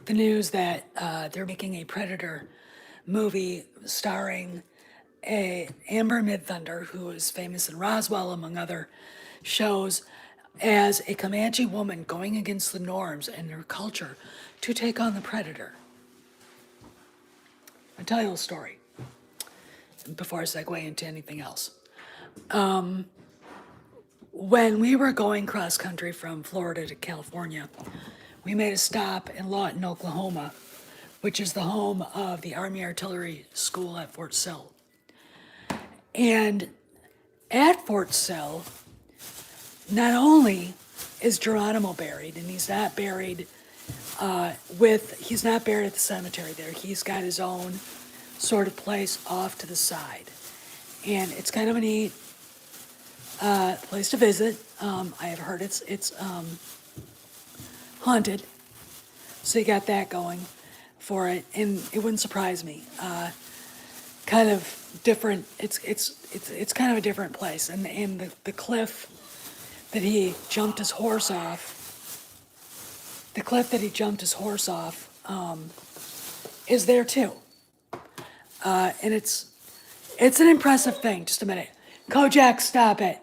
the news that they're making a Predator movie starring Amber Midthunder, who is famous in Roswell, among other shows, as a Comanche woman going against the norms and their culture to take on the Predator. I'll tell you a story before I segue into anything else. When we were going cross country from Florida to California, we made a stop in Lawton, Oklahoma, which is the home of the Army Artillery School at Fort Sill. And at Fort Sill, not only is Geronimo buried, and he's not buried he's not buried at the cemetery there. He's got his own sort of place off to the side. And it's kind of a neat place to visit. I have heard it's haunted. So you got that going for it, and it wouldn't surprise me. Kind of different. It's kind of a different place, and the cliff that he jumped his horse off. The cliff that he jumped his horse off is there too, and it's an impressive thing. Just a minute, Kojak, stop it.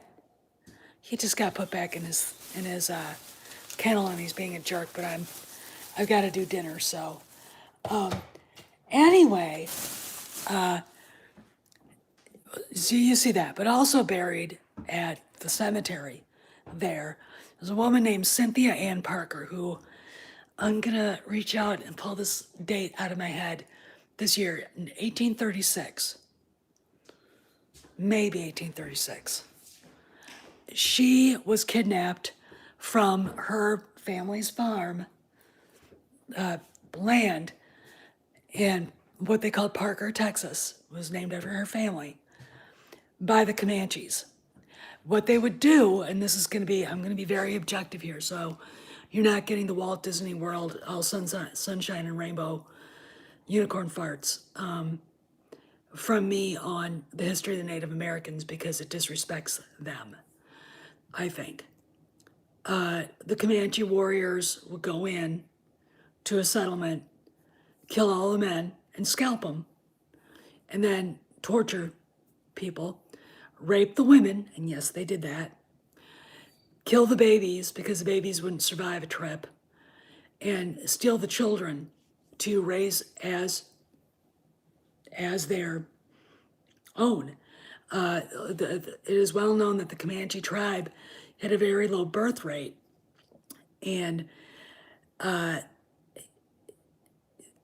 He just got put back in his kennel, and he's being a jerk. But I've got to do dinner, so anyway, so you see that, but also buried at the cemetery there's a woman named Cynthia Ann Parker, who I'm gonna reach out and pull this date out of my head this year, in 1836, maybe 1836. She was kidnapped from her family's farm land in what they called Parker, Texas, was named after her family, by the Comanches. What they would do, and this is going to be, I'm going to be very objective here, so you're not getting the Walt Disney World, all sunshine and rainbow unicorn farts from me on the history of the Native Americans, because it disrespects them, I think. The Comanche warriors would go in to a settlement, kill all the men, and scalp them, and then torture people, rape the women, and yes, they did that, kill the babies because the babies wouldn't survive a trip, and steal the children to raise as their own. It is well known that the Comanche tribe had a very low birth rate, and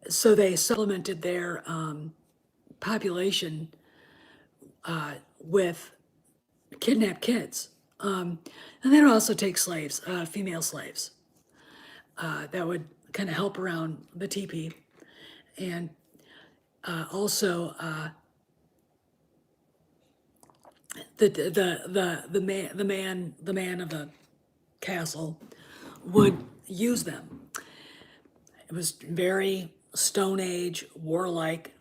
so they supplemented their population with kidnapped kids. And they would also take slaves, female slaves, that would kind of help around the teepee. And also the man of the castle would use them. It was very Stone Age, warlike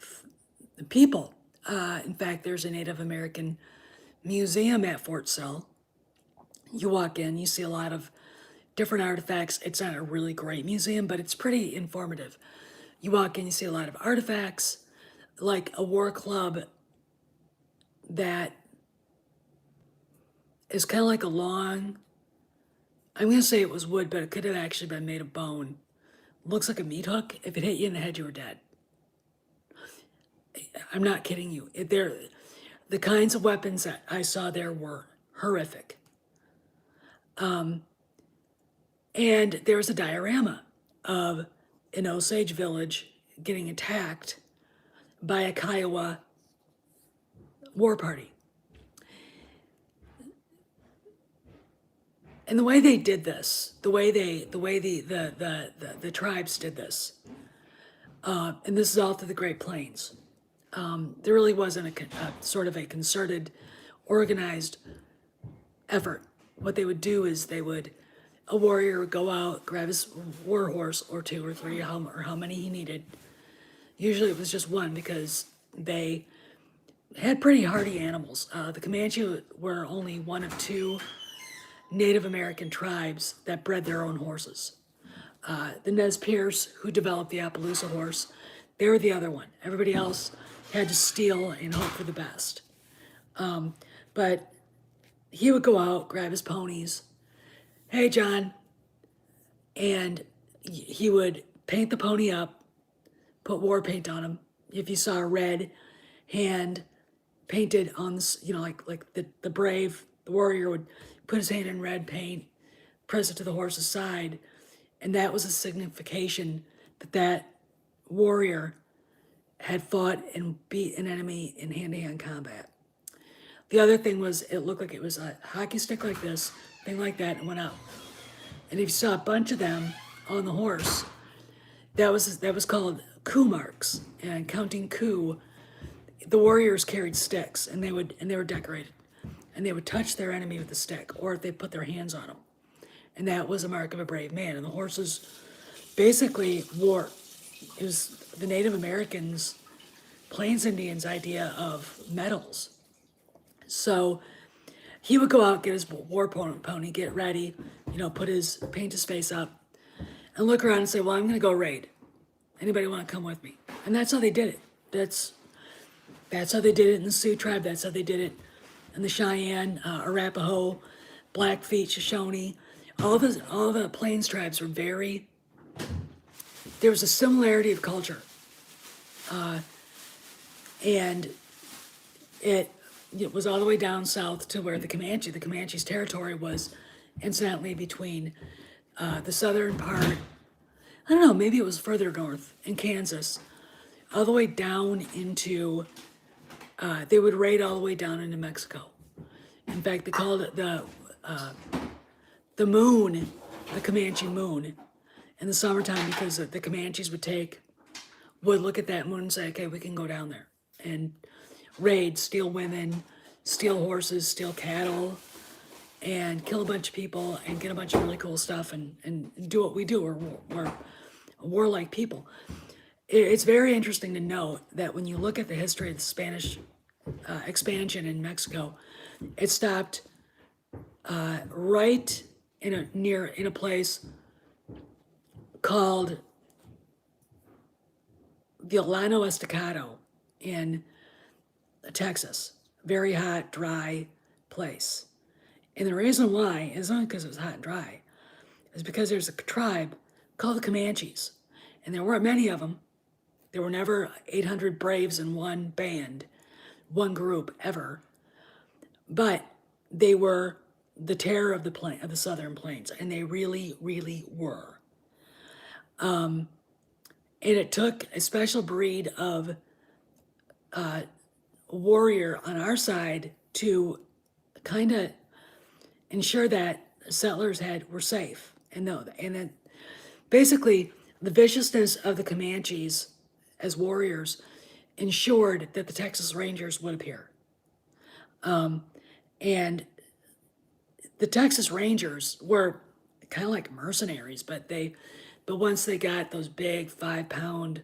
people. In fact, there's a Native American museum at Fort Sill. You walk in, you see a lot of different artifacts. It's not a really great museum, but it's pretty informative. You walk in, you see a lot of artifacts, like a war club that is kind of like a long, I'm going to say it was wood, but it could have actually been made of bone. Looks like a meat hook. If it hit you in the head, you were dead. I'm not kidding you. The kinds of weapons that I saw there were horrific. And there was a diorama of an Osage village getting attacked by a Kiowa war party. And the way they did this, the way the tribes did this, and this is all through the Great Plains. There really wasn't a sort of a concerted, organized effort. What they would do is a warrior would go out, grab his war horse or two or three, or how many he needed. Usually it was just one, because they had pretty hardy animals. The Comanche were only one of two Native American tribes that bred their own horses. The Nez Perce, who developed the Appaloosa horse, they were the other one. Everybody else had to steal and hope for the best. But he would go out, grab his ponies. Hey, John. And he would paint the pony up, put war paint on him. If you saw a red hand painted on, like the brave, the warrior would put his hand in red paint, press it to the horse's side, and that was a signification that that warrior had fought and beat an enemy in hand-to-hand combat. The other thing was, it looked like it was a hockey stick like this, thing like that, and went up. And if you saw a bunch of them on the horse, that was called coup marks. And counting coup, the warriors carried sticks, and they were decorated, and they would touch their enemy with the stick, or they put their hands on them, and that was a mark of a brave man. And the horses basically wore. It was the Native Americans, Plains Indians' idea of medals. So he would go out, get his war pony, get ready, paint his face up, and look around and say, well, I'm going to go raid. Anybody want to come with me? And that's how they did it. That's how they did it in the Sioux tribe. That's how they did it in the Cheyenne, Arapaho, Blackfeet, Shoshone. All the Plains tribes were there was a similarity of culture. And it was all the way down south to where the Comanches territory was, incidentally, between the southern part, I don't know, maybe it was further north in Kansas, all the way down into, they would raid all the way down into Mexico. In fact, they called it the moon, the Comanche moon, in the summertime, because the Comanches would look at that moon and say, okay, we can go down there and raid, steal women, steal horses, steal cattle, and kill a bunch of people and get a bunch of really cool stuff and do what we do. We're warlike people. It's very interesting to note that when you look at the history of the Spanish expansion in Mexico, it stopped right in a place called the Llano Estacado in Texas. Very hot, dry place. And the reason why is not because it was hot and dry, is because there's a tribe called the Comanches. And there weren't many of them. There were never 800 braves in one band, one group ever. But they were the terror of the Southern Plains, and they really, really were. And it took a special breed of warrior on our side to kind of ensure that settlers were safe, and then basically the viciousness of the Comanches as warriors ensured that the Texas Rangers would appear. And the Texas Rangers were kind of like mercenaries, but once they got those big 5-pound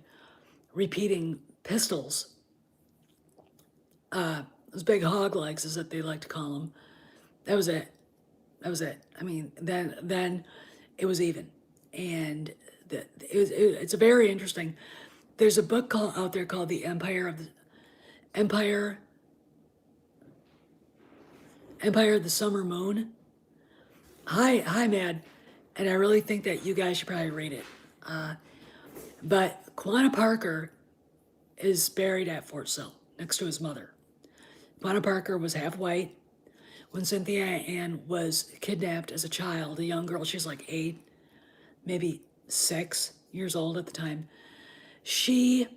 repeating pistols, those big hog legs, is what they like to call them, that was it. I mean, then it was even. And it's a very interesting. There's a book out there called The Empire of the Summer Moon. Hi, Mad. And I really think that you guys should probably read it. But Quanah Parker is buried at Fort Sill next to his mother. Quanah Parker was half white. When Cynthia Ann was kidnapped as a child, a young girl, she was like 8, maybe 6 years old at the time, she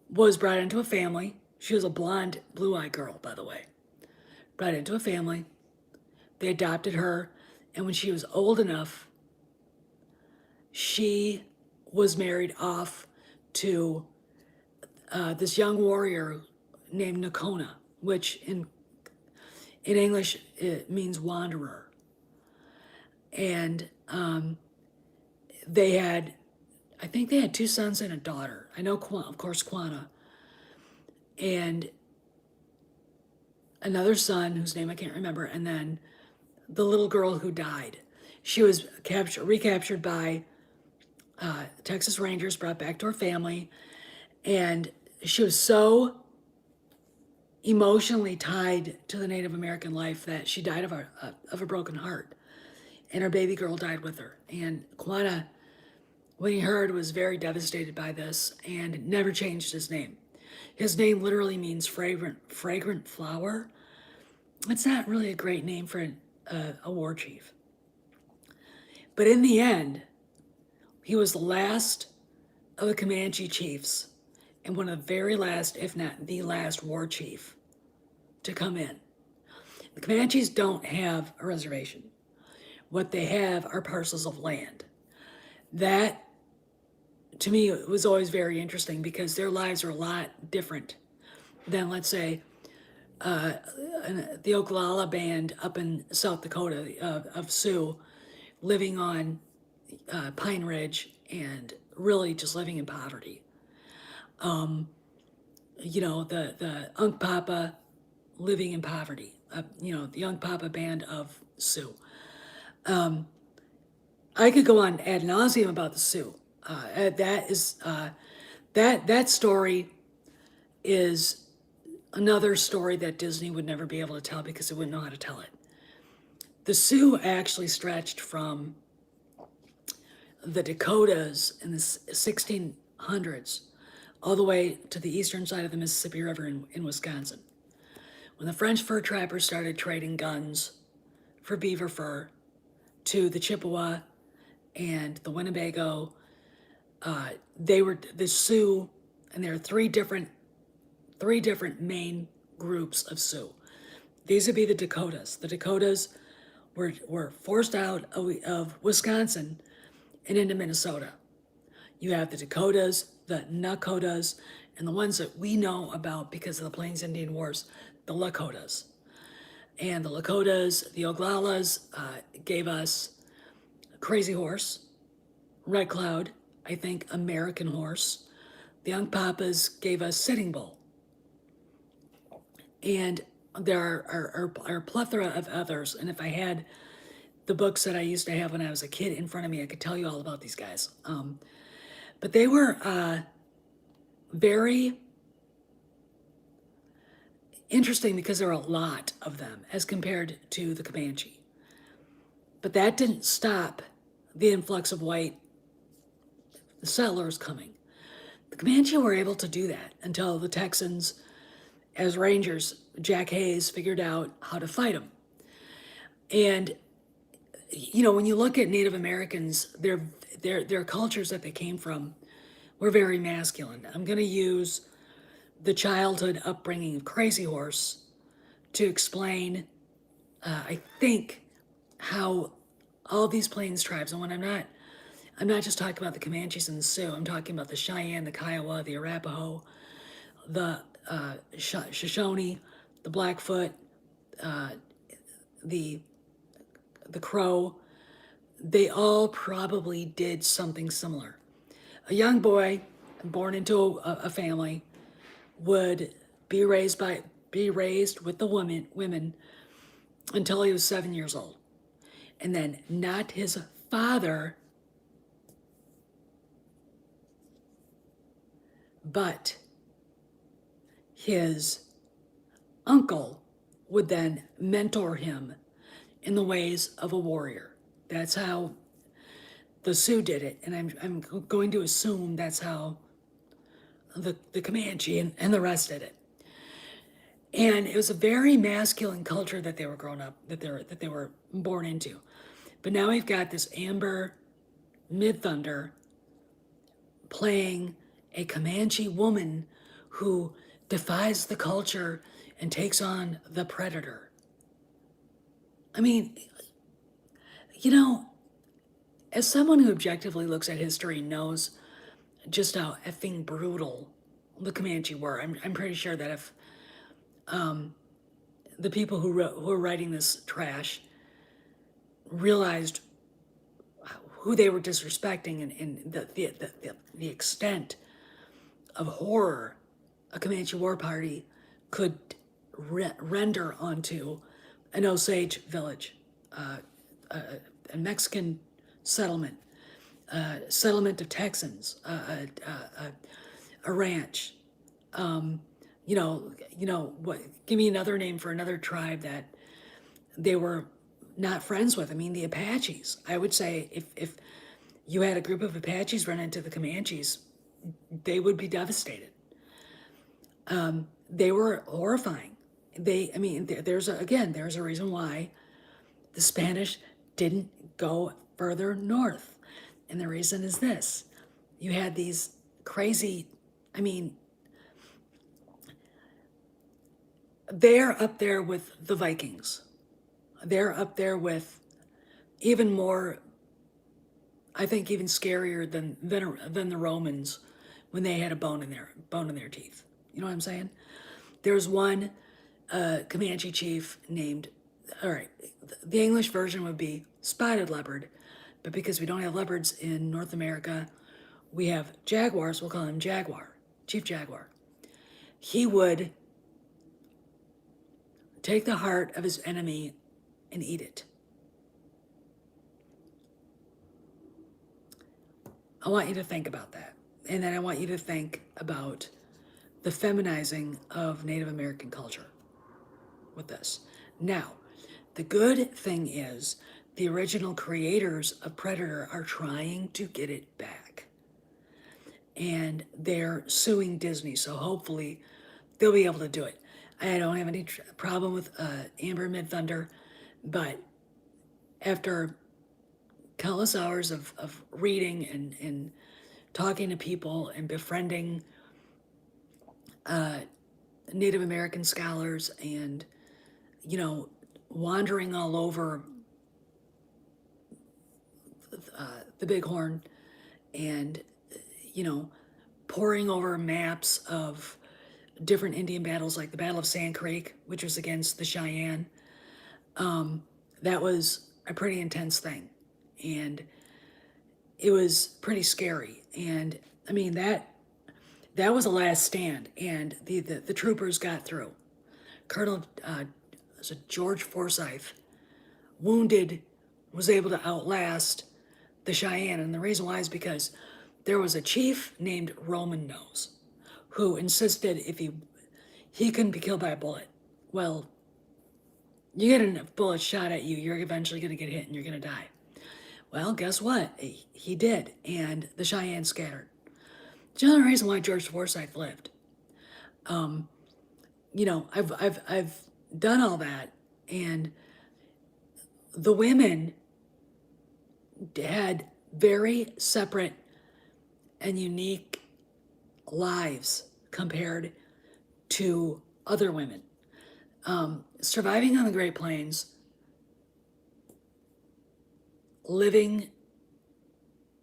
was brought into a family. She was a blonde, blue-eyed girl, by the way. Brought into a family. They adopted her, and when she was old enough, she was married off to this young warrior named Nakona, which in English it means wanderer. And I think they had 2 sons and a daughter. I know, of course, Quanah. And another son whose name I can't remember, and then the little girl who died. She was recaptured by Texas Rangers, brought back to her family, and she was so emotionally tied to the Native American life that she died of a broken heart, and her baby girl died with her. And Quanah, when he heard, was very devastated by this and never changed his name. His name literally means fragrant flower. It's not really a great name for a war chief. But in the end, he was the last of the Comanche chiefs and one of the very last, if not the last, war chief to come in. The Comanches don't have a reservation. What they have are parcels of land. That, to me, was always very interesting because their lives are a lot different than, let's say, the Oglala band up in South Dakota of Sioux living on Pine Ridge and really just living in poverty. The Unkpapa living in poverty. The Unkpapa band of Sioux. I could go on ad nauseum about the Sioux. That story is another story that Disney would never be able to tell because it wouldn't know how to tell it. The Sioux actually stretched from the Dakotas in the 1600s all the way to the eastern side of the Mississippi River in Wisconsin. When the French fur trappers started trading guns for beaver fur to the Chippewa and the Winnebago, they were the Sioux, and there are three different main groups of Sioux. These would be the Dakotas. The Dakotas were forced out of Wisconsin and into Minnesota. You have the Dakotas, the Nakotas, and the ones that we know about because of the Plains Indian Wars, the Lakotas. And the Lakotas, the Oglalas, gave us Crazy Horse, Red Cloud, I think American Horse. The Unkpapas gave us Sitting Bull. And there are a plethora of others. And if I had the books that I used to have when I was a kid in front of me, I could tell you all about these guys. But they were very interesting because there are a lot of them as compared to the Comanche. But that didn't stop the influx of white settlers coming. The Comanche were able to do that until the Texans, as Rangers, Jack Hayes, figured out how to fight them. And when you look at Native Americans, their cultures that they came from were very masculine. I'm going to use the childhood upbringing of Crazy Horse to explain, I think, how all these Plains tribes, and when I'm not just talking about the Comanches and the Sioux, I'm talking about the Cheyenne, the Kiowa, the Arapaho, the Shoshone, the Blackfoot, the Crow. They all probably did something similar. A young boy born into a family would be raised with the women until he was 7 years old. And then not his father, but his uncle would then mentor him in the ways of a warrior. That's how the Sioux did it, and I'm going to assume that's how the Comanche and the rest did it. And it was a very masculine culture that they were that they were born into. But now we've got this Amber Midthunder playing a Comanche woman who defies the culture and takes on the predator. I mean, as someone who objectively looks at history knows just how effing brutal the Comanche were, I'm pretty sure that if the people who are writing this trash realized who they were disrespecting and the extent of horror a Comanche war party could render onto an Osage village, a Mexican settlement, settlement of Texans, a ranch. What? Give me another name for another tribe that they were not friends with. I mean, the Apaches. I would say if you had a group of Apaches run into the Comanches, they would be devastated. They were horrifying. There's a reason why the Spanish didn't go further north. And the reason is this. You had these crazy, they're up there with the Vikings. They're up there with even more, I think even scarier than the Romans when they had a bone in their teeth. You know what I'm saying? There's one Comanche chief named, all right, the English version would be spotted leopard, but because we don't have leopards in North America, we have jaguars. We'll call him Jaguar, Chief Jaguar. He would take the heart of his enemy and eat it. I want you to think about that. And then I want you to think about the feminizing of Native American culture with this. Now, the good thing is the original creators of Predator are trying to get it back. And they're suing Disney, so hopefully they'll be able to do it. I don't have any problem with Amber Midthunder, but after countless hours of reading and talking to people and befriending Native American scholars and, wandering all over the Bighorn and, poring over maps of different Indian battles like the Battle of Sand Creek, which was against the Cheyenne. That was a pretty intense thing. And it was pretty scary. And that was a last stand. And the troopers got through. Colonel George Forsyth, wounded, was able to outlast the Cheyenne. And the reason why is because there was a chief named Roman Nose who insisted if he couldn't be killed by a bullet. Well, you get a bullet shot at you, you're eventually going to get hit and you're going to die. Well, guess what? He did, and the Cheyenne scattered. It's another reason why George Forsyth lived. I've done all that, and the women had very separate and unique lives compared to other women. Surviving on the Great Plains, living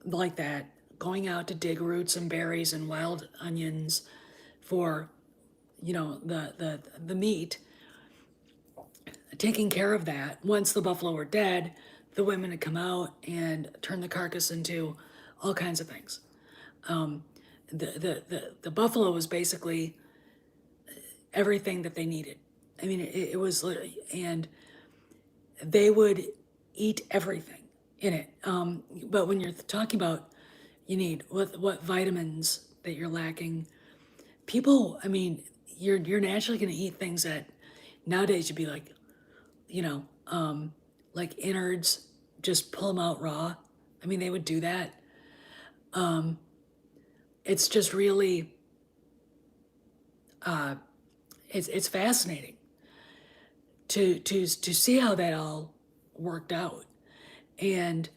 like that, going out to dig roots and berries and wild onions for, the meat, taking care of that. Once the buffalo were dead, the women had come out and turned the carcass into all kinds of things. The buffalo was basically everything that they needed. It was literally, and they would eat everything in it. But when you're talking about you need what vitamins that you're lacking, people, you're naturally going to eat things that nowadays you'd be like, like innards, just pull them out raw. They would do that. It's just really, it's fascinating to see how that all worked out. And,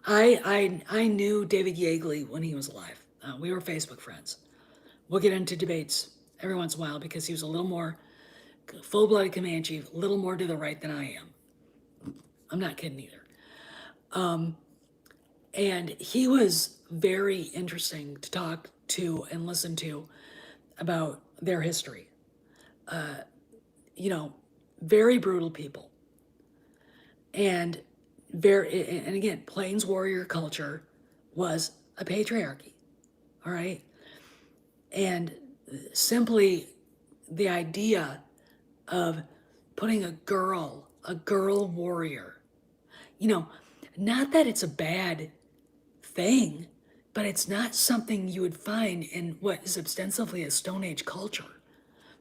I knew David Yeagley when he was alive. We were Facebook friends. We'll get into debates every once in a while because he was a little more full-blooded Comanche, a little more to the right than I am. I'm not kidding either. And he was very interesting to talk to and listen to about their history. Very brutal people. And again, Plains warrior culture was a patriarchy, all right? And simply the idea of putting a girl a girl warrior. You know, not that it's a bad thing, but it's not something you would find in what is ostensibly a Stone Age culture.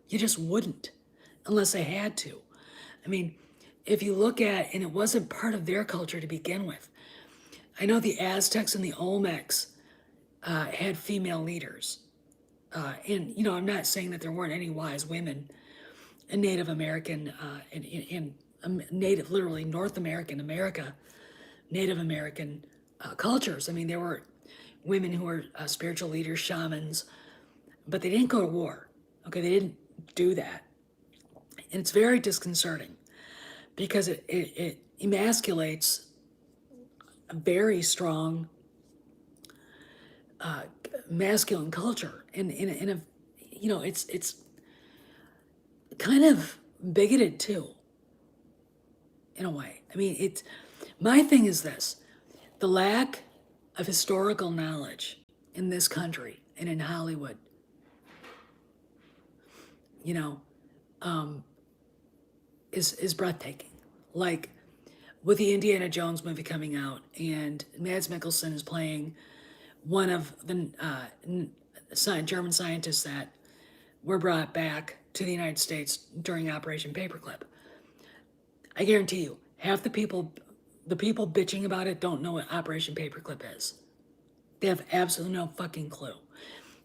You just wouldn't, unless they had to. I mean, if you look at, and it wasn't part of their culture to begin with. I know the Aztecs and the Olmecs had female leaders. And, you know, I'm not saying that there weren't any wise women in Native American, in Native, literally North American America, Native American cultures. I mean, there were women who were spiritual leaders, shamans, but they didn't go to war. Okay, they didn't do that. And it's very disconcerting because it emasculates a very strong masculine culture. And in a, you know, it's kind of bigoted too, in a way. I mean, it's, my thing is this, the lack of historical knowledge in this country and in Hollywood, you know, is breathtaking. Like with the Indiana Jones movie coming out, and Mads Mikkelsen is playing one of the German scientists that were brought back to the United States during Operation Paperclip. I guarantee you, half the people bitching about it don't know what Operation Paperclip is. They have absolutely no fucking clue.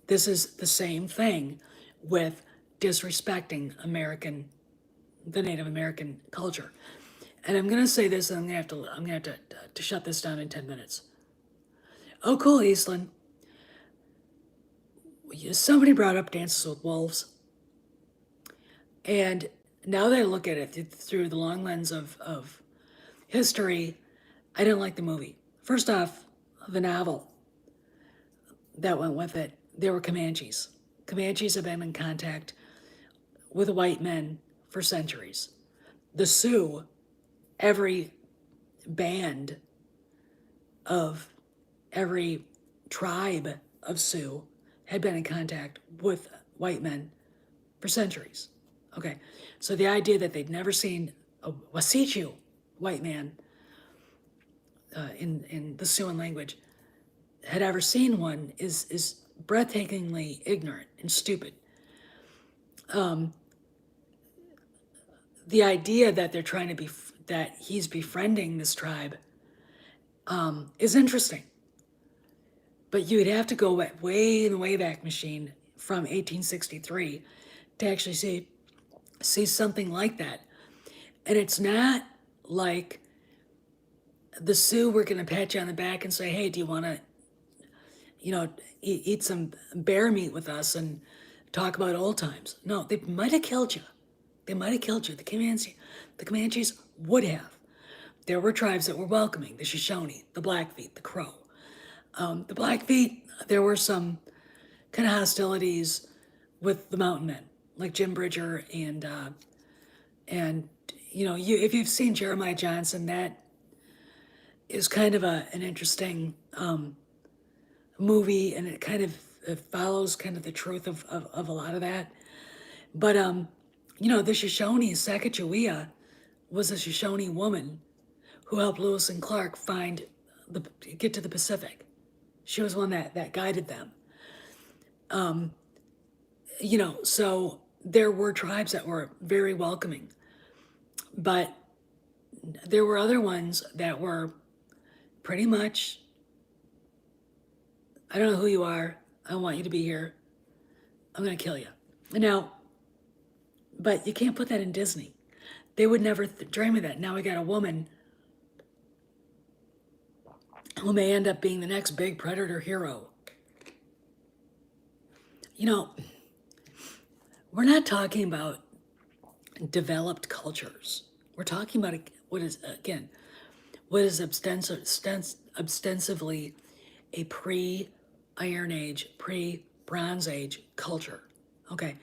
This is the same thing with disrespecting the Native American culture. And I'm gonna say this, and I'm gonna have to shut this down in 10 minutes. Oh, cool, Eastland. Somebody brought up Dances with Wolves. And now that I look at it through the long lens of history, I didn't like the movie. First off, the novel that went with it, there were Comanches. Comanches have been in contact with white men for centuries. The Sioux, every band of every tribe of Sioux had been in contact with white men for centuries. Okay, so the idea that they'd never seen a Wasichu white man in the Siouan language had ever seen one is breathtakingly ignorant and stupid. The idea that they're trying to that he's befriending this tribe is interesting. But you would have to go way in the Wayback Machine from 1863 to actually see something like that. And it's not like the Sioux were going to pat you on the back and say, hey, do you want to, you know, eat some bear meat with us and talk about old times? No, they might have killed you. They might have killed you. The Comanches would have. There were tribes that were welcoming, the Shoshone, the Blackfeet, the Crow. The Blackfeet, there were some kind of hostilities with the Mountain Men, like Jim Bridger and you know, if you've seen Jeremiah Johnson, that is kind of an interesting movie, and it follows kind of the truth of a lot of that. But you know, the Shoshone, Sacagawea, was a Shoshone woman who helped Lewis and Clark get to the Pacific. She was one that guided them. You know, so there were tribes that were very welcoming, but there were other ones that were pretty much, I don't know who you are, I don't want you to be here, I'm gonna kill you. Now, but you can't put that in Disney. They would never dream of that. Now we got a woman who may end up being the next big predator hero. You know, we're not talking about developed cultures. We're talking about what is ostensively a pre-Iron Age, pre-Bronze Age culture. Okay.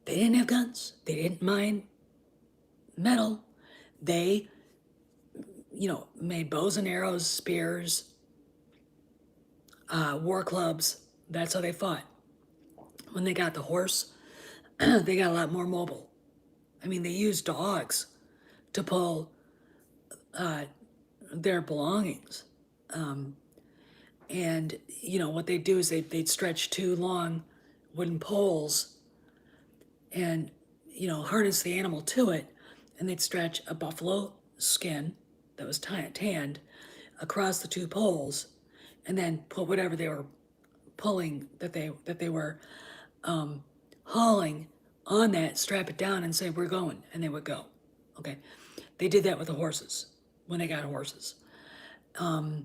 They didn't have guns. They didn't mine metal. They, you know, made bows and arrows, spears, war clubs. That's how they fought. When they got the horse, they got a lot more mobile. I mean, they used dogs to pull their belongings. And, what they'd do is they'd stretch two long wooden poles and, harness the animal to it. And they'd stretch a buffalo skin that was tanned across the two poles and then put whatever they were pulling that they were hauling on that, strap it down and say, we're going. And they would go. Okay. They did that with the horses when they got horses. They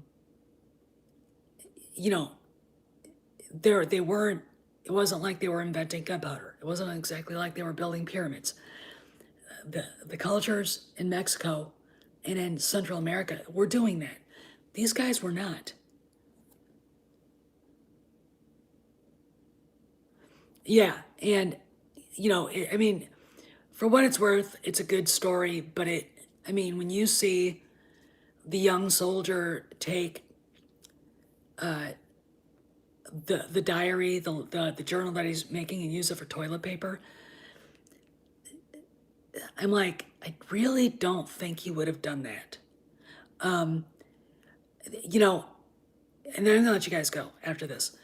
weren't, it wasn't like they were inventing gunpowder. It wasn't exactly like they were building pyramids. The cultures in Mexico and in Central America were doing that. These guys were not. Yeah, and I mean, for what it's worth, it's a good story, but when you see the young soldier take the diary, the journal that he's making and use it for toilet paper, I'm like, I really don't think he would have done that. And then I'm gonna let you guys go after this.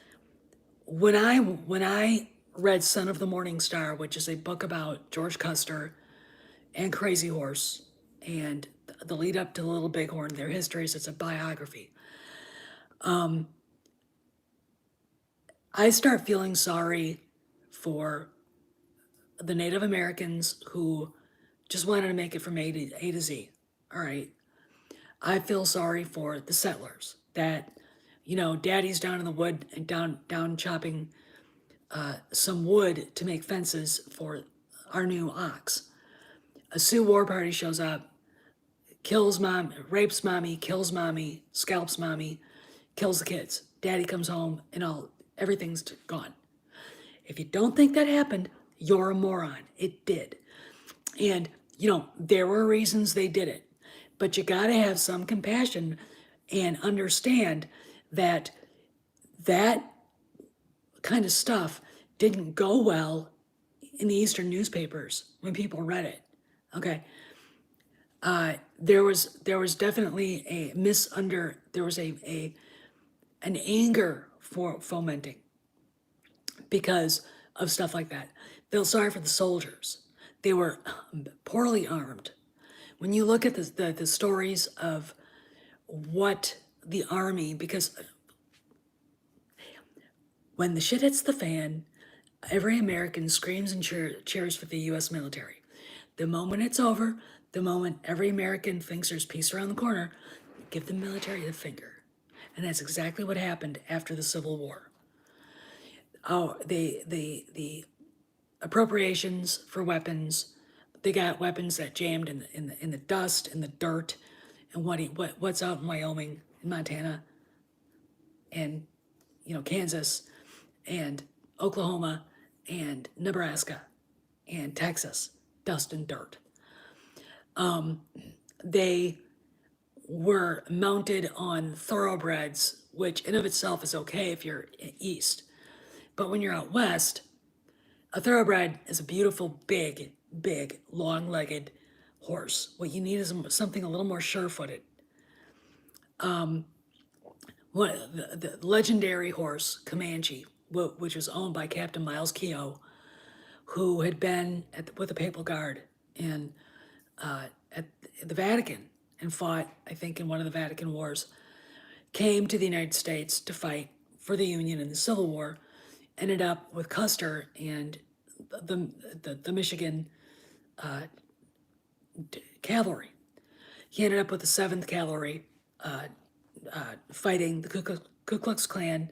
When I read Son of the Morning Star, which is a book about George Custer and Crazy Horse and the lead up to Little Bighorn, their histories, it's a biography. I start feeling sorry for the Native Americans who just wanted to make it from A to Z. All right. I feel sorry for the settlers that, daddy's down in the wood and down chopping some wood to make fences for our new ox. A Sioux war party shows up, kills mom, rapes mommy, kills mommy, scalps mommy, kills the kids. Daddy comes home and everything's gone. If you don't think that happened, you're a moron. It did. And, there were reasons they did it. But you got to have some compassion and understand that kind of stuff didn't go well in the Eastern newspapers when people read it. Okay. There was definitely there was an anger for fomenting because of stuff like that. Feel sorry for the soldiers. They were poorly armed. When you look at the stories of what the army, because when the shit hits the fan, every American screams and cheers for the U.S. military. The moment it's over, the moment every American thinks there's peace around the corner, give the military the finger. And that's exactly what happened after the Civil War. The appropriations for weapons, they got weapons that jammed in the dust, in the dirt, and what's out in Wyoming, in Montana, and Kansas, and Oklahoma, and Nebraska, and Texas, dust and dirt. They were mounted on thoroughbreds, which in of itself is okay if you're east. But when you're out west, a thoroughbred is a beautiful, big, long-legged horse. What you need is something a little more sure-footed. The legendary horse, Comanche, which was owned by Captain Miles Keogh, who had been with the Papal Guard at the Vatican and fought, I think, in one of the Vatican Wars, came to the United States to fight for the Union in the Civil War, ended up with Custer and the Michigan cavalry. He ended up with the 7th Cavalry fighting the Ku Klux Klan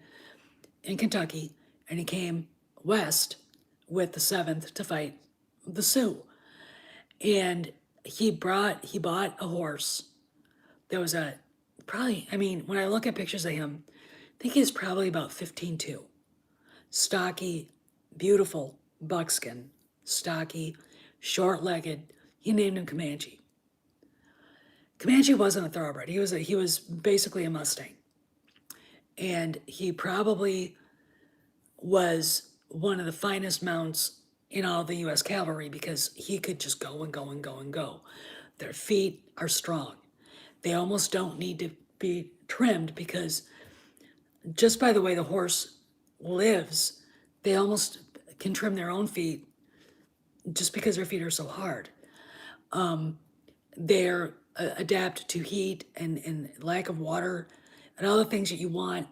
in Kentucky, and he came west with the 7th to fight the Sioux. And he bought a horse. There was when I look at pictures of him, I think he's probably about 15'2". Stocky, beautiful buckskin, stocky, short-legged. He named him Comanche. Comanche wasn't a thoroughbred. He was basically a Mustang. And he probably was one of the finest mounts in all the U.S. cavalry because he could just go and go and go and go. Their feet are strong. They almost don't need to be trimmed because just by the way the horse lives, they almost can trim their own feet just because their feet are so hard. They're adapt to heat and lack of water and all the things that you want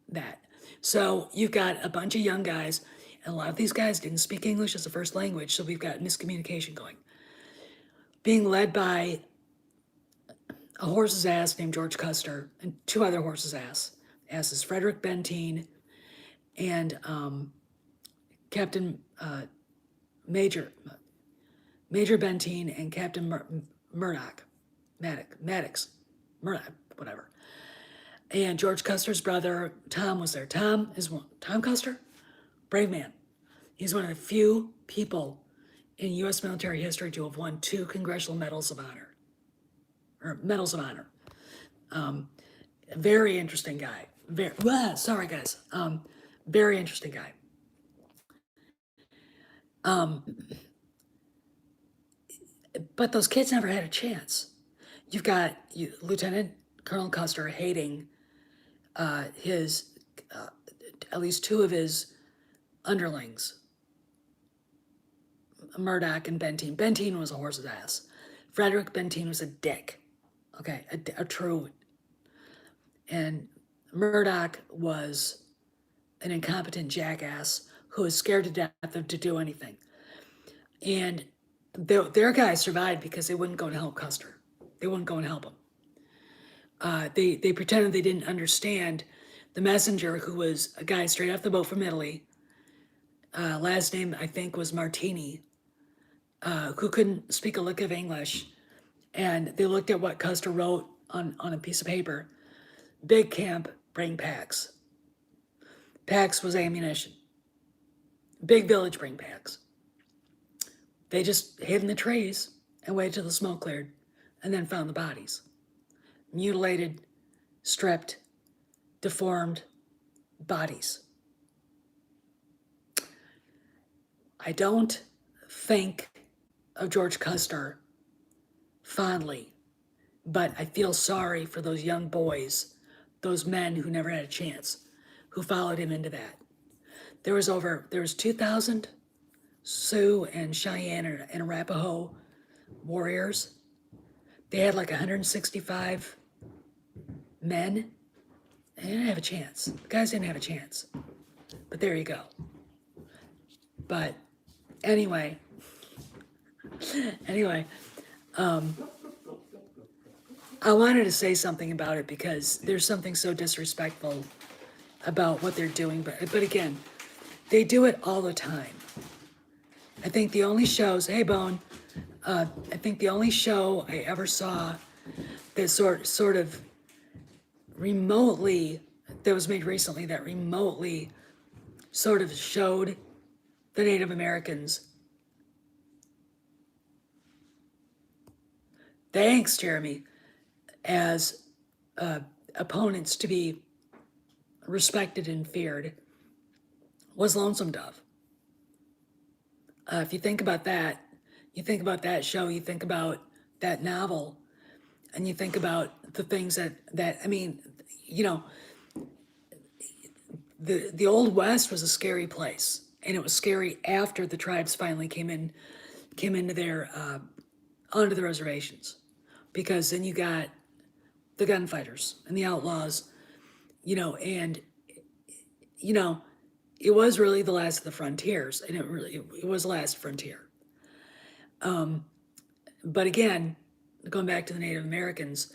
that. So you've got a bunch of young guys, and a lot of these guys didn't speak English as a first language, so we've got miscommunication going. Being led by a horse's ass named George Custer and two other horses' asses, Frederick Benteen and Captain Major Benteen and Captain Maddox, Murdoch, whatever. And George Custer's brother Tom was there. Tom Custer, brave man. He's one of the few people in U.S. military history to have won 2 Congressional Medals of Honor. Very interesting guy. Sorry, guys. Very interesting guy. But those kids never had a chance. You've got Lieutenant Colonel Custer hating his at least 2 of his underlings, Murdoch and Benteen. Benteen was a horse's ass. Frederick Benteen was a dick. Okay, a true. And Murdoch was an incompetent jackass who was scared to death to do anything. And their guys survived because they wouldn't go and help Custer. They wouldn't go and help him. They pretended they didn't understand the messenger, who was a guy straight off the boat from Italy. Last name, I think, was Martini, who couldn't speak a lick of English. And they looked at what Custer wrote on a piece of paper. Big camp, bring packs. Packs was ammunition. Big village, bring packs. They just hid in the trees and waited till the smoke cleared and then found the bodies. Mutilated, stripped, deformed bodies. I don't think of George Custer fondly, but I feel sorry for those young boys, those men who never had a chance, who followed him into that. There was 2,000 Sioux and Cheyenne and Arapaho warriors. They had like 165 men. They didn't have a chance. The guys didn't have a chance. But there you go. But anyway, I wanted to say something about it because there's something so disrespectful about what they're doing. But again, they do it all the time. I think the only shows, hey Bone, I think the only show I ever saw that sort of remotely, that was made recently, that remotely sort of showed the Native Americans. Thanks, Jeremy. As opponents to be respected and feared was Lonesome Dove. If you think about that, you think about that show, you think about that novel, and you think about the things that I mean, you know, the Old West was a scary place, and it was scary after the tribes finally came into their onto the reservations, because then you got the gunfighters and the outlaws, you know, and you know, it was really the last of the frontiers, and it was the last frontier. But again, going back to the Native Americans,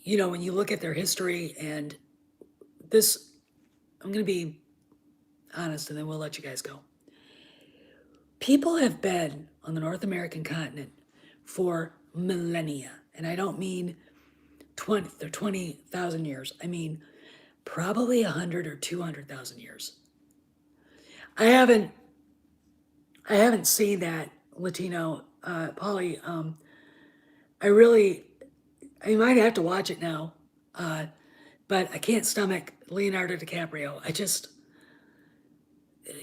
you know, when you look at their history, and this, I'm going to be honest, and then we'll let you guys go. People have been on the North American continent for millennia, and I don't mean 20,000 years. I mean probably 100 or 200,000 years. I haven't seen that Latino Polly. I might have to watch it now, but I can't stomach Leonardo DiCaprio. I just,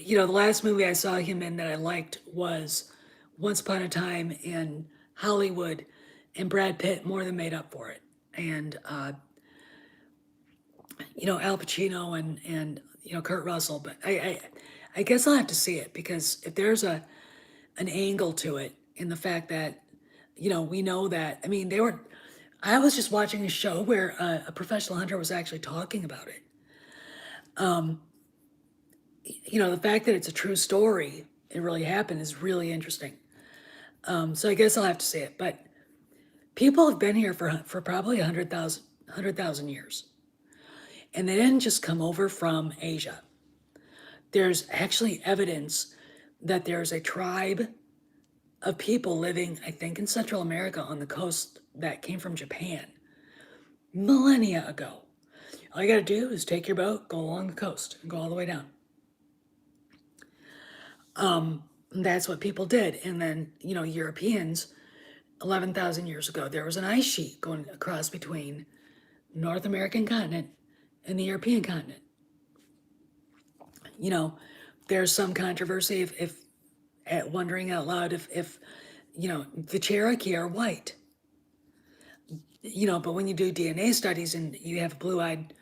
you know, the last movie I saw him in that I liked was Once Upon a Time in Hollywood and Brad Pitt more than made up for it. And, Al Pacino and Kurt Russell. But I guess I'll have to see it, because if there's an angle to it in the fact that, we know that, I mean, I was just watching a show where a professional hunter was actually talking about it. The fact that it's a true story, it really happened, is really interesting. So I guess I'll have to see it. But people have been here for probably 100,000 years. And they didn't just come over from Asia. There's actually evidence that there's a tribe of people living, I think, in Central America on the coast that came from Japan millennia ago. All you got to do is take your boat, go along the coast, and go all the way down. That's what people did. And then, Europeans, 11,000 years ago, there was an ice sheet going across between North American continent and the European continent. There's some controversy if wondering out loud if the Cherokee are white. But when you do DNA studies and you have a blue-eyed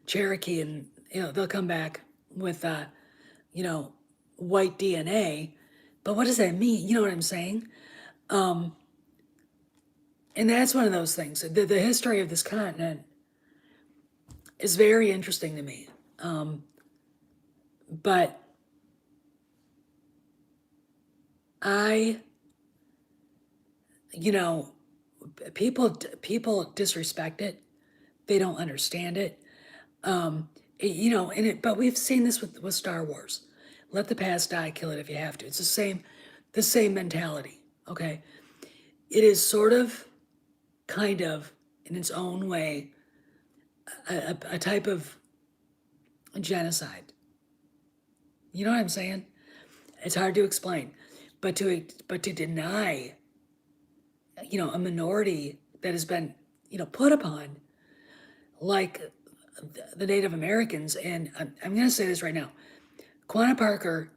Cherokee, and they'll come back with white DNA. But what does that mean? You know what I'm saying? And that's one of those things. The history of this continent is very interesting to me. But people disrespect it. They don't understand it. But we've seen this with Star Wars. Let the past die, kill it if you have to. It's the same mentality, okay? It is sort of, kind of, in its own way, a type of genocide. You know what I'm saying? It's hard to explain. But to deny, a minority that has been, put upon, like the Native Americans, and I'm going to say this right now. Quanah Parker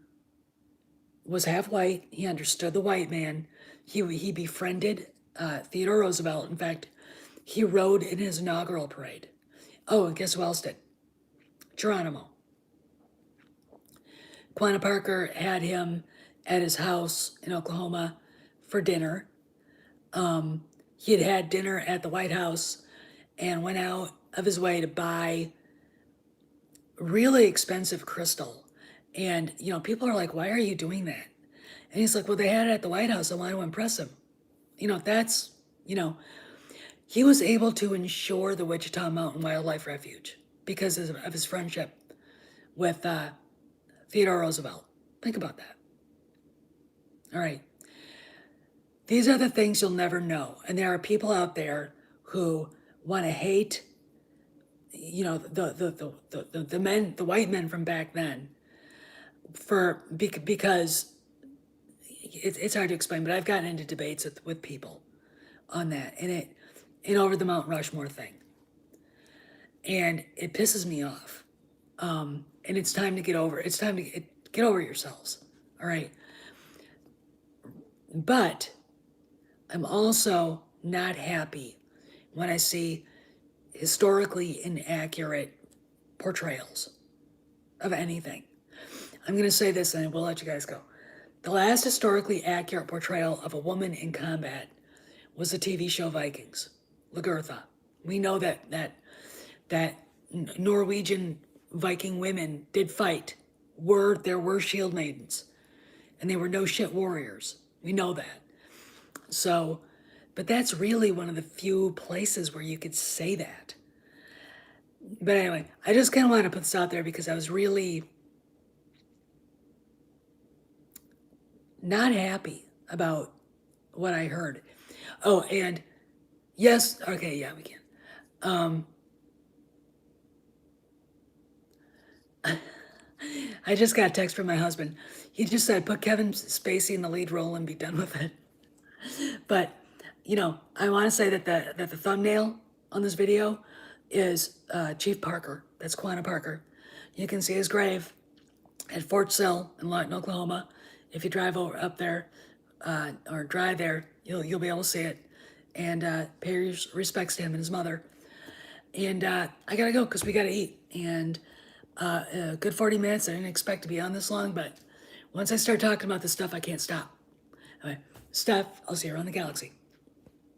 was half white. He understood the white man. He befriended Theodore Roosevelt. In fact, he rode in his inaugural parade. Oh, and guess who else did? Geronimo. Quanah Parker had him at his house in Oklahoma for dinner. He had dinner at the White House and went out of his way to buy really expensive crystal. And, people are like, why are you doing that? And he's like, well, they had it at the White House. I want to impress him. That's, he was able to insure the Wichita Mountain Wildlife Refuge because of his friendship with Theodore Roosevelt. Think about that. All right. These are the things you'll never know. And there are people out there who want to hate, the men, the white men from back then, because it's hard to explain. But I've gotten into debates with people on that, and over the Mount Rushmore thing, and it pisses me off. And it's time to get over. It's time to get over yourselves. All right. But I'm also not happy when I see historically inaccurate portrayals of anything. I'm going to say this and we'll let you guys go. The last historically accurate portrayal of a woman in combat was the TV show Vikings, Lagertha. We know that Norwegian Viking women did fight. There were shield maidens, and they were no shit warriors. We know that. So, but that's really one of the few places where you could say that. But anyway, I just kind of want to put this out there because I was really not happy about what I heard. Oh, and yes, okay, yeah, we can. I just got a text from my husband. He just said, put Kevin Spacey in the lead role and be done with it. But, I want to say that the thumbnail on this video is Chief Parker. That's Quanah Parker. You can see his grave at Fort Sill in Lawton, Oklahoma. If you drive up there or drive there, You'll be able to see it, and pay your respects to him and his mother. And I gotta go because we gotta eat. And a good 40 minutes. I didn't expect to be on this long, but once I start talking about this stuff, I can't stop. Okay, Steph, I'll see you around the galaxy.